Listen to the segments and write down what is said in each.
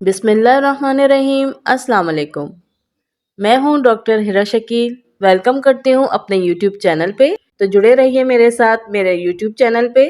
बिस्मिल्लाहिर्रहमानिर्रहीम। अस्सलाम वालेकुम। मैं हूं डॉक्टर हिरा शकील। वेलकम करती हूं अपने यूट्यूब चैनल पे। तो जुड़े रहिए मेरे साथ मेरे यूट्यूब चैनल पे।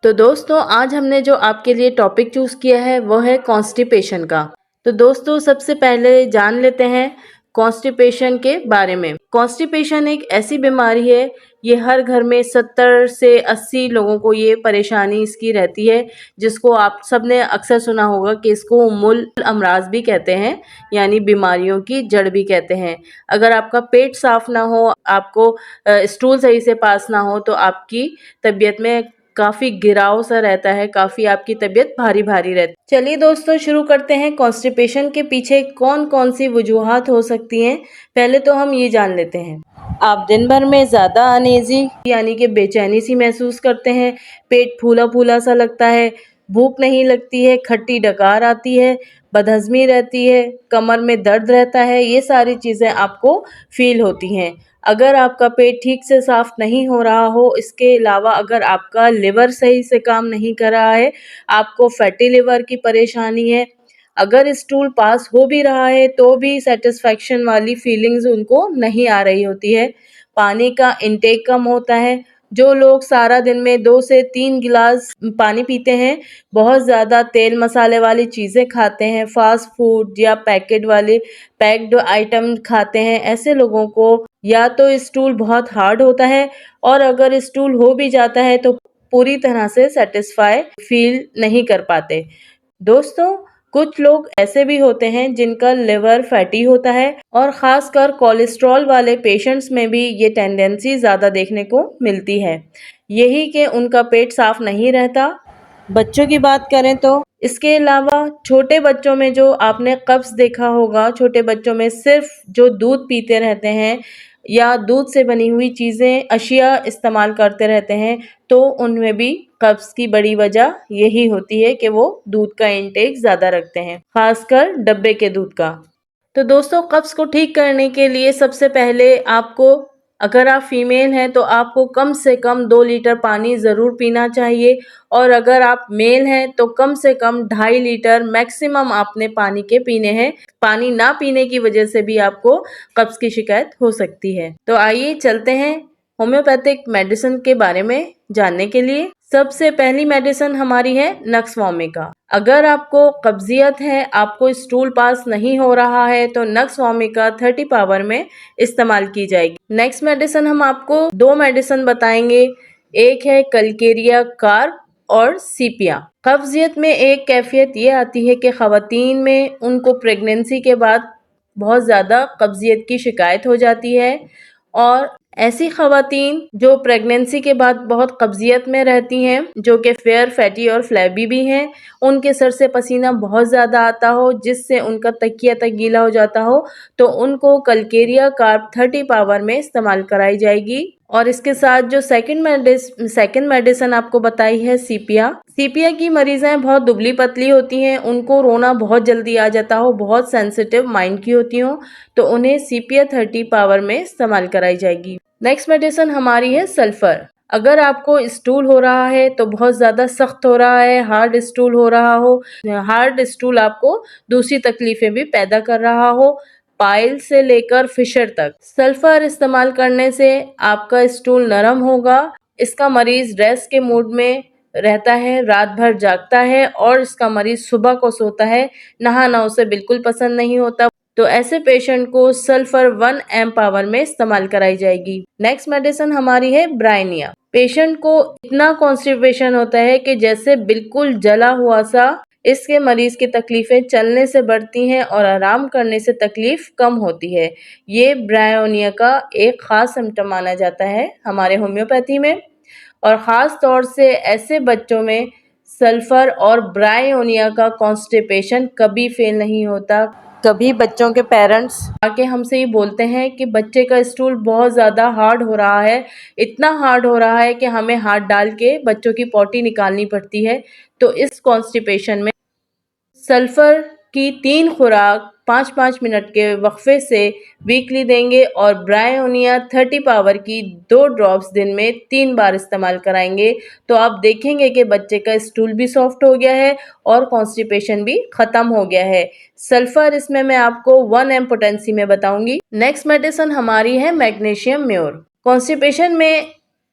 तो दोस्तों, आज हमने जो आपके लिए टॉपिक चूज़ किया है वो है कॉन्स्टिपेशन का। तो दोस्तों, सबसे पहले जान लेते हैं कॉन्स्टिपेशन के बारे में। कॉन्स्टिपेशन एक ऐसी बीमारी है, ये हर घर में 70 से 80 लोगों को ये परेशानी इसकी रहती है, जिसको आप सब ने अक्सर सुना होगा कि इसको उम्मुल अमराज भी कहते हैं, यानी बीमारियों की जड़ भी कहते हैं। अगर आपका पेट साफ ना हो, आपको स्टूल सही से पास ना हो, तो आपकी तबीयत में काफ़ी गिराव सा रहता है, काफ़ी आपकी तबीयत भारी भारी रहती है। चलिए दोस्तों, शुरू करते हैं। कॉन्स्टिपेशन के पीछे कौन कौन सी वजूहात हो सकती हैं, पहले तो हम ये जान लेते हैं। आप दिन भर में ज़्यादा अनईजी यानी कि बेचैनी सी महसूस करते हैं, पेट फूला फूला सा लगता है, भूख नहीं लगती है, खट्टी डकार आती है, बदहज़मी रहती है, कमर में दर्द रहता है, ये सारी चीज़ें आपको फील होती हैं। अगर आपका पेट ठीक से साफ़ नहीं हो रहा हो, इसके अलावा अगर आपका लिवर सही से काम नहीं कर रहा है, आपको फैटी लिवर की परेशानी है, अगर स्टूल पास हो भी रहा है तो भी सेटिस्फैक्शन वाली फीलिंग्स उनको नहीं आ रही होती है, पानी का इंटेक कम होता है, जो लोग सारा दिन में 2 से 3 गिलास पानी पीते हैं, बहुत ज़्यादा तेल मसाले वाली चीज़ें खाते हैं, फ़ास्ट फूड या पैकेट वाले पैक्ड आइटम खाते हैं, ऐसे लोगों को या तो स्टूल बहुत हार्ड होता है, और अगर स्टूल हो भी जाता है तो पूरी तरह से सेटिस्फाई फील नहीं कर पाते। दोस्तों, कुछ लोग ऐसे भी होते हैं जिनका लिवर फैटी होता है, और ख़ासकर कोलेस्ट्रॉल वाले पेशेंट्स में भी ये टेंडेंसी ज़्यादा देखने को मिलती है, यही कि उनका पेट साफ़ नहीं रहता। बच्चों की बात करें तो इसके अलावा छोटे बच्चों में जो आपने कब्ज़ देखा होगा, छोटे बच्चों में सिर्फ जो दूध पीते रहते हैं या दूध से बनी हुई चीज़ें अशिया इस्तेमाल करते रहते हैं, तो उनमें भी कब्ज़ की बड़ी वजह यही होती है कि वो दूध का इंटेक ज़्यादा रखते हैं, ख़ासकर डब्बे के दूध का। तो दोस्तों, कब्ज़ को ठीक करने के लिए सबसे पहले आपको, अगर आप फीमेल हैं तो आपको कम से कम 2 लीटर पानी ज़रूर पीना चाहिए, और अगर आप मेल हैं तो कम से कम 2.5 लीटर मैक्सिमम आपने पानी के पीने हैं। पानी ना पीने की वजह से भी आपको कब्ज़ की शिकायत हो सकती है। तो आइए चलते हैं होम्योपैथिक मेडिसिन के बारे में जानने के लिए। सबसे पहली मेडिसिन हमारी है नक्स वोमिका। अगर आपको कब्जियत है, आपको स्टूल पास नहीं हो रहा है, तो नक्स वोमिका 30 पावर में इस्तेमाल की जाएगी। नेक्स्ट मेडिसिन हम आपको 2 मेडिसिन बताएंगे, एक है कलकेरिया कार्ब और सीपिया। कब्जियत में एक कैफियत ये आती है कि ख़वातीन में उनको प्रेगनेंसी के बाद बहुत ज़्यादा कब्जियत की शिकायत हो जाती है, और ऐसी ख़वातीन जो प्रेगनेंसी के बाद बहुत कब्जियत में रहती हैं, जो कि फेयर, फैटी और फ्लैबी भी हैं, उनके सर से पसीना बहुत ज़्यादा आता हो जिससे उनका तकिया तक गीला हो जाता हो, तो उनको कलकेरिया कार्ब 30 पावर में इस्तेमाल कराई जाएगी। और इसके साथ जो सेकंड मेडिसिन आपको बताई है सीपिया। सीपिया की मरीज़ें बहुत दुबली पतली होती हैं, उनको रोना बहुत जल्दी आ जाता हो, बहुत सेंसिटिव माइंड की होती हो, तो उन्हें सीपिया 30 पावर में इस्तेमाल कराई जाएगी। नेक्स्ट मेडिसिन हमारी है सल्फ़र। अगर आपको स्टूल हो रहा है तो बहुत ज़्यादा सख्त हो रहा है, हार्ड स्टूल हो रहा हो, हार्ड स्टूल आपको दूसरी तकलीफ़ें भी पैदा कर रहा हो, पाइल से लेकर फिशर तक, सल्फ़र इस्तेमाल करने से आपका स्टूल नरम होगा। इसका मरीज़ रेस्ट के मूड में रहता है, रात भर जागता है, और इसका मरीज़ सुबह को सोता है, नहाना उसे बिल्कुल पसंद नहीं होता। तो ऐसे पेशेंट को सल्फर 1 एम पावर में इस्तेमाल कराई जाएगी। नेक्स्ट मेडिसिन हमारी है ब्राइनिया। पेशेंट को इतना कॉन्स्टिपेशन होता है कि जैसे बिल्कुल जला हुआ सा, इसके मरीज की तकलीफें चलने से बढ़ती हैं और आराम करने से तकलीफ कम होती है। ये ब्रायोनिया का एक ख़ास सिम्टम माना जाता है हमारे होम्योपैथी में, और ख़ास तौर से ऐसे बच्चों में सल्फ़र और ब्रायोनिया का कॉन्स्टिपेशन कभी फेल नहीं होता। कभी बच्चों के पेरेंट्स आके हमसे ये बोलते हैं कि बच्चे का स्टूल बहुत ज़्यादा हार्ड हो रहा है, इतना हार्ड हो रहा है कि हमें हाथ डाल के बच्चों की पॉटी निकालनी पड़ती है। तो इस कॉन्स्टिपेशन में सल्फ़र की 3 खुराक 5-5 मिनट के वक्फे से वीकली देंगे और ब्रायोनिया 30 पावर की 2 ड्रॉप्स दिन में 3 बार इस्तेमाल कराएंगे तो आप देखेंगे कि बच्चे का स्टूल भी सॉफ्ट हो गया है और कॉन्स्टिपेशन भी खत्म हो गया है। सल्फर इसमें मैं आपको 1 एम पोटेंसी में बताऊंगी। नेक्स्ट मेडिसिन हमारी है मैग्नीशियम म्योर। कॉन्स्टिपेशन में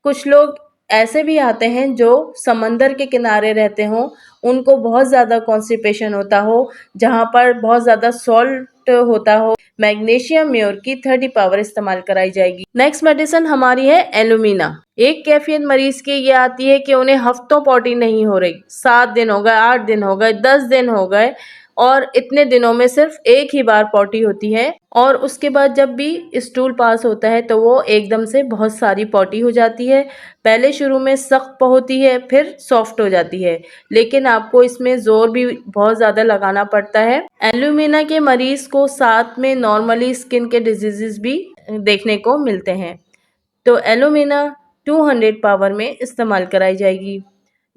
कुछ लोग ऐसे भी आते हैं जो समंदर के किनारे रहते हों, उनको बहुत ज़्यादा कॉन्स्टिपेशन होता हो, जहाँ पर बहुत ज़्यादा सॉल्ट होता हो। मैग्नीशियम म्योर की 30 पावर इस्तेमाल कराई जाएगी। नेक्स्ट मेडिसिन हमारी है एलुमिना। एक कैफियत मरीज की ये आती है कि उन्हें हफ्तों पॉटी नहीं हो रही, 7 दिन हो गए, 8 दिन हो गए, 10 दिन हो गए और इतने दिनों में सिर्फ एक ही बार पॉटी होती है और उसके बाद जब भी स्टूल पास होता है तो वो एकदम से बहुत सारी पॉटी हो जाती है। पहले शुरू में सख्त होती है, फिर सॉफ्ट हो जाती है, लेकिन आपको इसमें जोर भी बहुत ज़्यादा लगाना पड़ता है। एलुमिना के मरीज को साथ में नॉर्मली स्किन के डिजीजेस भी देखने को मिलते हैं, तो एलुमिना 200 पावर में इस्तेमाल कराई जाएगी।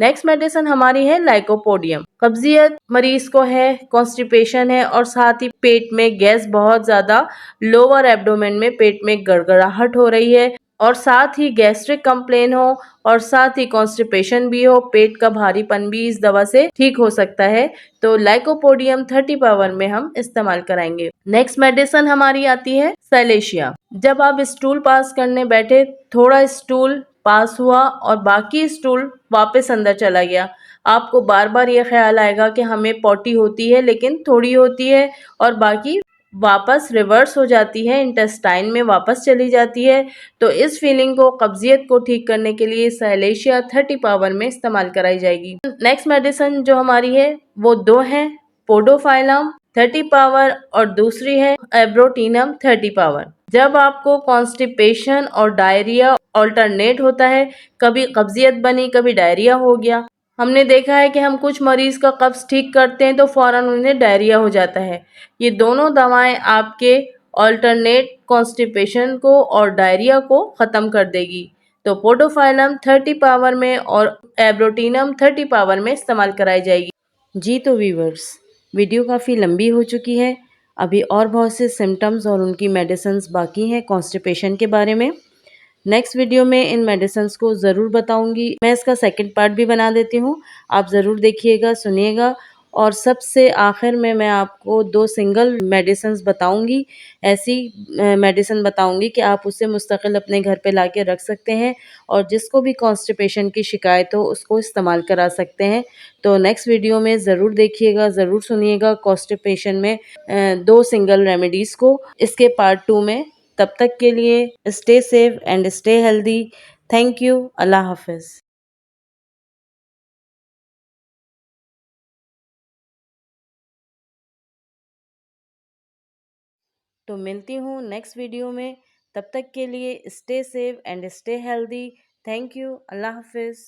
नेक्स्ट मेडिसिन हमारी है लाइकोपोडियम। कब्जियत मरीज को है, कॉन्स्टिपेशन है और साथ ही पेट में गैस बहुत ज्यादा, लोअर एब्डोमेन में पेट में गड़गड़ाहट हो रही है और साथ ही गैस्ट्रिक कंप्लेन हो और साथ ही कॉन्स्टिपेशन भी हो, पेट का भारीपन भी इस दवा से ठीक हो सकता है, तो लाइकोपोडियम 30 पावर में हम इस्तेमाल कराएंगे। नेक्स्ट मेडिसिन हमारी आती है सैलेशिया। जब आप स्टूल पास करने बैठे, थोड़ा स्टूल पास हुआ और बाकी स्टूल वापस अंदर चला गया, आपको बार बार ये ख्याल आएगा कि हमें पॉटी होती है लेकिन थोड़ी होती है और बाकी वापस रिवर्स हो जाती है, इंटेस्टाइन में वापस चली जाती है, तो इस फीलिंग को, कब्जियत को ठीक करने के लिए सैलेशिया 30 पावर में इस्तेमाल कराई जाएगी। नेक्स्ट मेडिसिन जो हमारी है वो 2 हैं, पोडोफाइलम 30 पावर और दूसरी है एब्रोटीनम 30 पावर। जब आपको कॉन्स्टिपेशन और डायरिया ऑल्टरनेट होता है, कभी कब्जियत बनी, कभी डायरिया हो गया, हमने देखा है कि हम कुछ मरीज का कब्ज ठीक करते हैं तो फौरन उन्हें डायरिया हो जाता है। ये दोनों दवाएं आपके ऑल्टरनेट कॉन्स्टिपेशन को और डायरिया को ख़त्म कर देगी, तो पोडोफाइलम 30 पावर में और एब्रोटीनम 30 पावर में इस्तेमाल कराई जाएगी। जी तो व्यूवर्स, वीडियो काफ़ी लंबी हो चुकी है, अभी और बहुत से सिम्टम्स और उनकी मेडिसिन्स बाकी हैं कॉन्स्टिपेशन के बारे में। नेक्स्ट वीडियो में इन मेडिसिन्स को ज़रूर बताऊंगी। मैं इसका सेकंड पार्ट भी बना देती हूँ, आप ज़रूर देखिएगा, सुनिएगा। और सबसे आखिर में मैं आपको 2 सिंगल मेडिसिन्स बताऊंगी, ऐसी मेडिसिन बताऊंगी कि आप उसे मुस्तकिल अपने घर पे लाके रख सकते हैं और जिसको भी कॉन्स्टिपेशन की शिकायत हो उसको इस्तेमाल करा सकते हैं। तो नेक्स्ट वीडियो में ज़रूर देखिएगा, ज़रूर सुनिएगा कॉन्स्टिपेशन में 2 सिंगल रेमेडीज़ को, इसके पार्ट 2 में। तब तक के लिए stay safe and stay healthy. Thank you. अल्लाह हाफिज़। तो मिलती हूँ नेक्स्ट वीडियो में, तब तक के लिए stay safe and stay healthy. Thank you. अल्लाह हाफिज़।